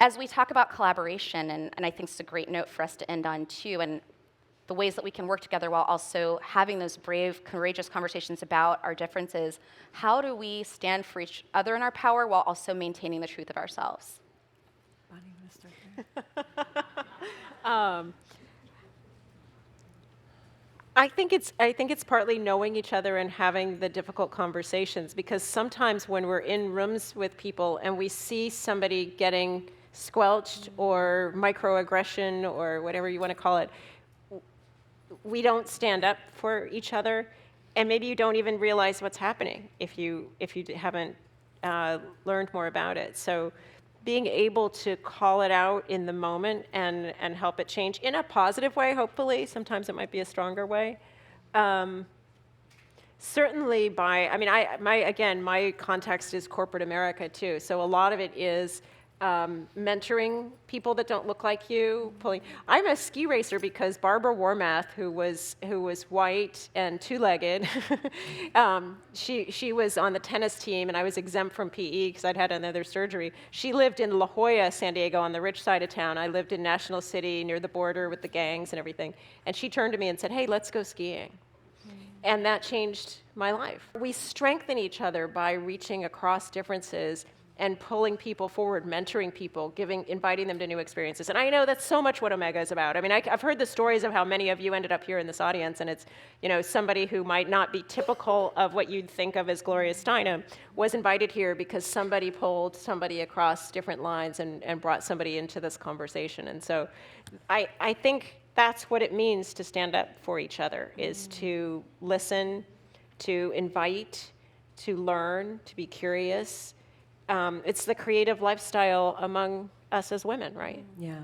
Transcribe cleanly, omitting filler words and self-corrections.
As we talk about collaboration, and I think it's a great note for us to end on too, and the ways that we can work together while also having those brave, courageous conversations about our differences, how do we stand for each other in our power while also maintaining the truth of ourselves? Bonnie, you want to start there? I think it's partly knowing each other and having the difficult conversations, because sometimes when we're in rooms with people and we see somebody getting squelched or microaggression or whatever you want to call it, we don't stand up for each other, and maybe you don't even realize what's happening if you haven't learned more about it. So being able to call it out in the moment and help it change in a positive way, hopefully. Sometimes it might be a stronger way. Certainly by, I mean, again, my context is corporate America too. So a lot of it is mentoring people that don't look like you, pulling. I'm a ski racer because Barbara Warmath, who was white and two-legged, she was on the tennis team, and I was exempt from PE because I'd had another surgery. She lived in La Jolla, San Diego, on the rich side of town. I lived in National City near the border with the gangs and everything. And she turned to me and said, "Hey, let's go skiing." And that changed my life. We strengthen each other by reaching across differences and pulling people forward, mentoring people, inviting them to new experiences. And I know that's so much what Omega is about. I mean, I've heard the stories of how many of you ended up here in this audience, and it's, somebody who might not be typical of what you'd think of as Gloria Steinem was invited here because somebody pulled somebody across different lines and brought somebody into this conversation. And so I think that's what it means to stand up for each other, is to listen, to invite, to learn, to be curious. It's the creative lifestyle among us as women, right? Yeah.